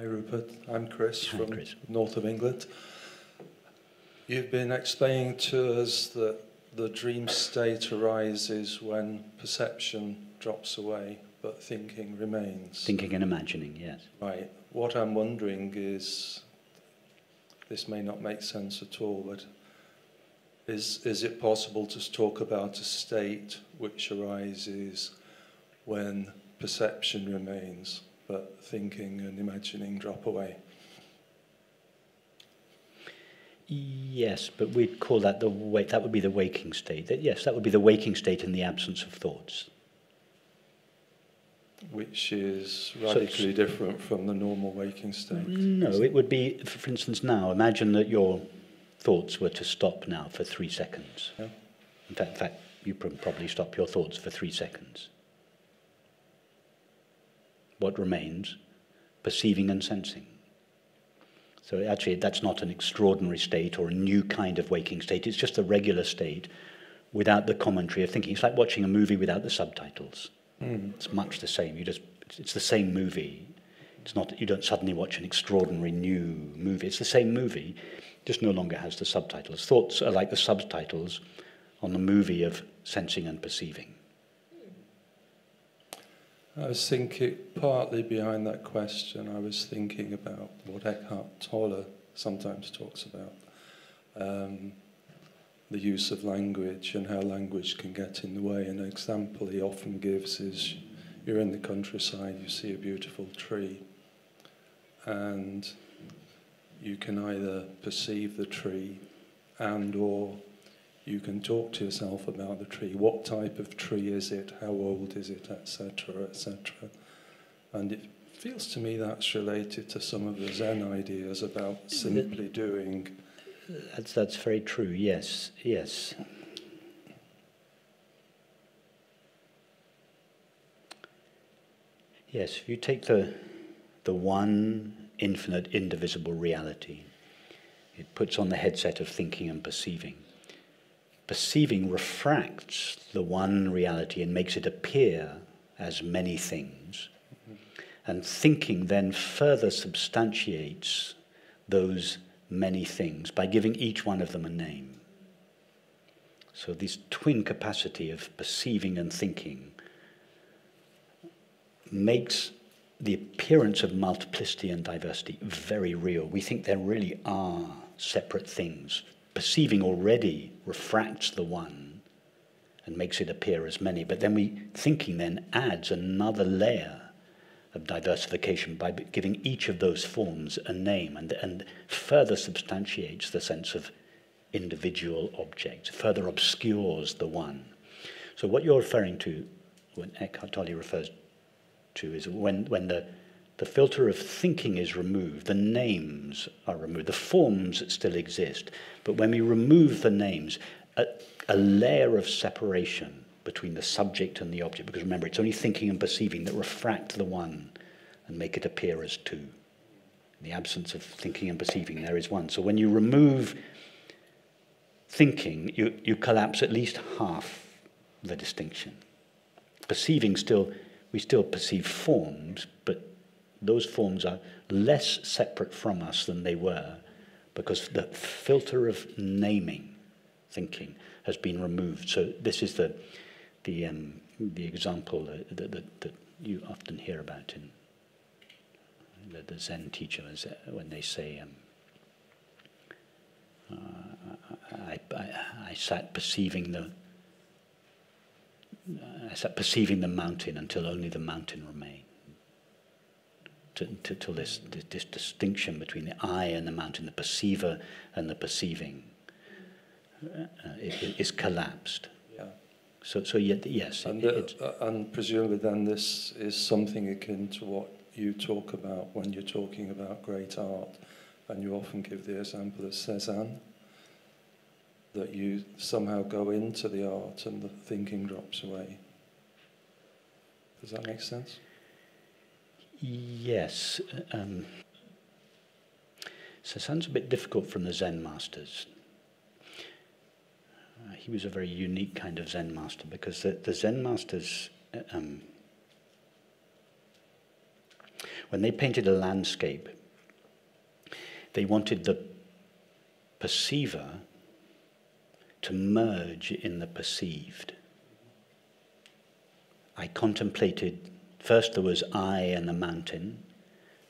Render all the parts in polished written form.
Rupert. I'm Chris Hi, from Chris. north of England. You've been explaining to us that the dream state arises when perception drops away, but thinking remains. Thinking and imagining, yes. Right. What I'm wondering is, this may not make sense at all, but is it possible to talk about a state which arises when perception remains, but thinking and imagining drop away? Yes, but we'd call that that would be the waking state. Yes, that would be the waking state in the absence of thoughts. Which is radically different from the normal waking state. No, it would be, for instance, now, imagine that your thoughts were to stop now for 3 seconds. Yeah. In fact, you probably stop your thoughts for 3 seconds. What remains? Perceiving and sensing. So actually, that's not an extraordinary state or a new kind of waking state. It's just a regular state without the commentary of thinking. It's like watching a movie without the subtitles. It's much the same. It's the same movie. It's not. You don't suddenly watch an extraordinary new movie. It's the same movie, just no longer has the subtitles. Thoughts are like the subtitles on the movie of sensing and perceiving. I was thinking, partly behind that question, I was thinking about what Eckhart Tolle sometimes talks about, the use of language and how language can get in the way. An example he often gives is, you're in the countryside, you see a beautiful tree, and you can either perceive the tree and or you can talk to yourself about the tree. What type of tree is it? How old is it? Etc., etc. And it feels to me that's related to some of the Zen ideas about simply doing. That's very true. Yes, yes. Yes, if you take the one infinite, indivisible reality, it puts on the headset of thinking and perceiving. Perceiving refracts the one reality and makes it appear as many things. And thinking then further substantiates those many things by giving each one of them a name. So this twin capacity of perceiving and thinking makes the appearance of multiplicity and diversity very real. We think there really are separate things. Perceiving already refracts the one and makes it appear as many, but then thinking then adds another layer of diversification by giving each of those forms a name and further substantiates the sense of individual objects, further obscures the one. So what you're referring to, when Eckhart Tolle refers to, is when the filter of thinking is removed, the names are removed, the forms still exist, but when we remove the names, a layer of separation between the subject and the object, because remember, it's only thinking and perceiving that refract the one and make it appear as two. In the absence of thinking and perceiving, there is one. So when you remove thinking, you collapse at least half the distinction. Perceiving we still perceive forms, but those forms are less separate from us than they were because the filter of naming, thinking, has been removed. So this is the example that you often hear about in the Zen teachers when they say, I sat perceiving the mountain until only the mountain remained. Till this distinction between the I and the mountain, the perceiver and the perceiving, is collapsed. Yeah. So yes. And presumably then this is something akin to what you talk about when you're talking about great art, and you often give the example of Cezanne, that you somehow go into the art and the thinking drops away. Does that make sense? Yes. Cezanne's a bit difficult from the Zen masters. He was a very unique kind of Zen master because the Zen masters, when they painted a landscape, they wanted the perceiver to merge in the perceived. I contemplated, first there was I and the mountain,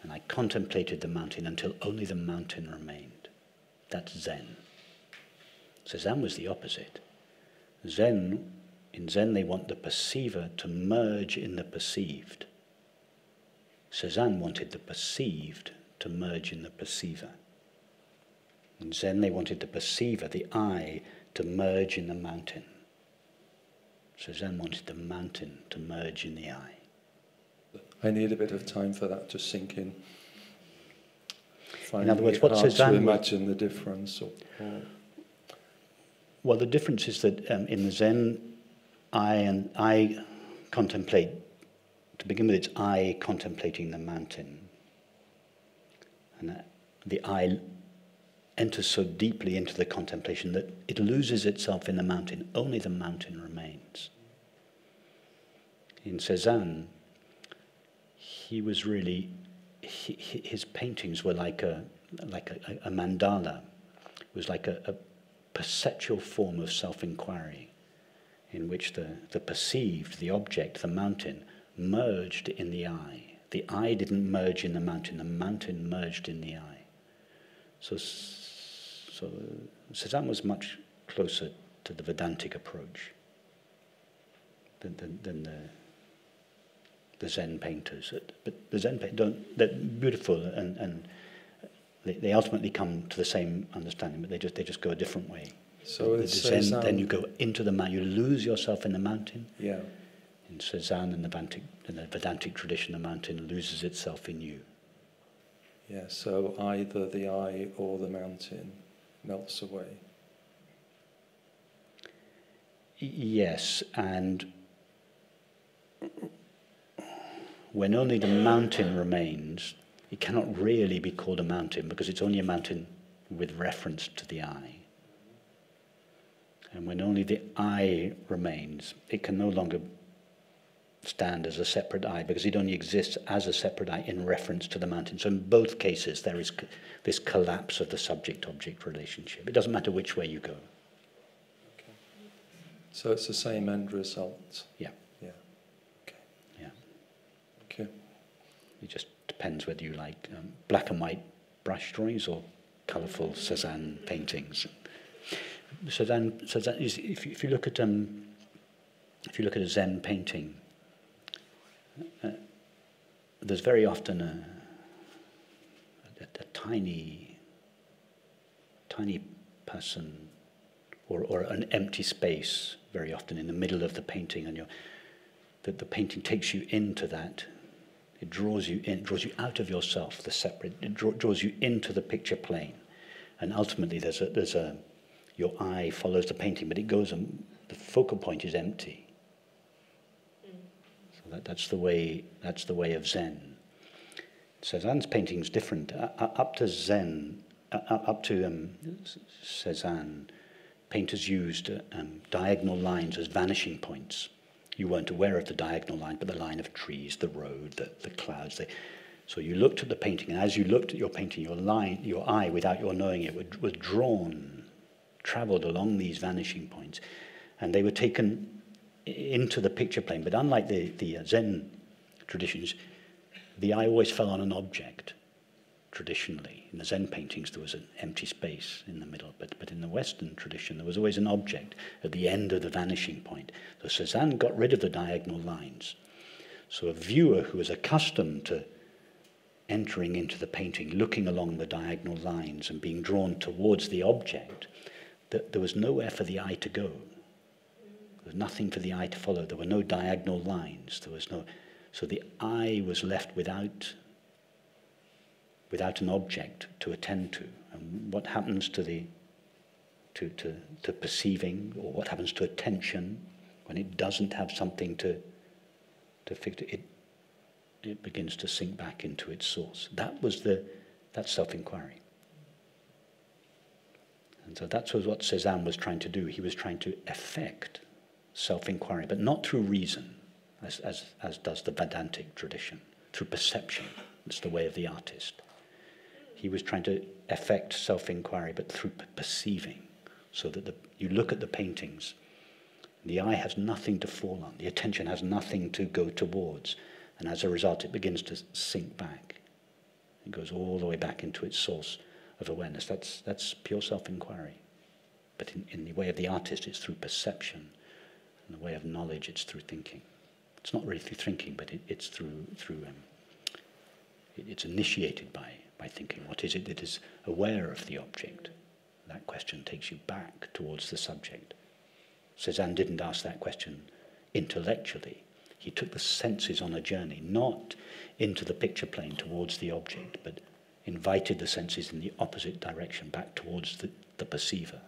and I contemplated the mountain until only the mountain remained. That's Zen. Cezanne was the opposite. In Zen they want the perceiver to merge in the perceived. Cezanne wanted the perceived to merge in the perceiver. In Zen they wanted the perceiver, the I, to merge in the mountain. Cezanne wanted the mountain to merge in the I. I need a bit of time for that to sink in. In other words, what Cezanne... to imagine the difference. Well, the difference is that in the Zen, I contemplate, to begin with, it's I contemplating the mountain. And the I enters so deeply into the contemplation that it loses itself in the mountain. Only the mountain remains. In Cezanne, he was really, his paintings were like a mandala. It was like a perceptual form of self-inquiry in which the perceived, the object, the mountain, merged in the I. The I didn't merge in the mountain merged in the I. So Cezanne was much closer to the Vedantic approach than the Zen painters. But the Zen painters, they're beautiful and they ultimately come to the same understanding, but they just go a different way. So the Zen, then you go into the mountain, you lose yourself in the mountain. Yeah. In Cezanne and the Vedantic tradition, the mountain loses itself in you. Yeah, so either the I or the mountain melts away. Yes, and when only the mountain remains, it cannot really be called a mountain because it's only a mountain with reference to the I. And when only the I remains, it can no longer stand as a separate I because it only exists as a separate I in reference to the mountain. So in both cases, there is this collapse of the subject-object relationship. It doesn't matter which way you go. Okay. So it's the same end result. Yeah. Yeah. Okay. Yeah. Okay. It just depends whether you like black and white brush drawings or colourful Cezanne paintings. Cezanne is, if you look at a Zen painting, there's very often a tiny person or an empty space very often in the middle of the painting, and the painting takes you into that. It draws you in, draws you out of yourself, the separate. It draws you into the picture plane, and ultimately there's a your eye follows the painting, but it goes and the focal point is empty. So that's the way of Zen. Cezanne's painting is different. Up to Cezanne, painters used diagonal lines as vanishing points. You weren't aware of the diagonal line, but the line of trees, the road, the clouds. So you looked at the painting, and as you looked at your painting, your eye, without your knowing it, was drawn, travelled along these vanishing points, and they were taken into the picture plane. But unlike the Zen traditions, the eye always fell on an object. Traditionally, in the Zen paintings, there was an empty space in the middle, but in the Western tradition, there was always an object at the end of the vanishing point. So Cezanne got rid of the diagonal lines. So a viewer who was accustomed to entering into the painting, looking along the diagonal lines and being drawn towards the object, there was nowhere for the eye to go. There was nothing for the eye to follow. There were no diagonal lines. So the eye was left without an object to attend to. And what happens to perceiving, or what happens to attention when it doesn't have something to fix it? It begins to sink back into its source. That's self-inquiry. And so that was what Cezanne was trying to do. He was trying to effect self-inquiry, but not through reason, as does the Vedantic tradition, through perception. It's the way of the artist. He was trying to effect self-inquiry, but through perceiving, so that you look at the paintings, the eye has nothing to fall on, the attention has nothing to go towards, and as a result it begins to sink back. It goes all the way back into its source of awareness. That's pure self-inquiry. But in the way of the artist, it's through perception. In the way of knowledge, it's through thinking. It's not really through thinking, but it's it's initiated by thinking. What is it that is aware of the object? That question takes you back towards the subject. Cezanne didn't ask that question intellectually. He took the senses on a journey, not into the picture plane towards the object, but invited the senses in the opposite direction, back towards the perceiver.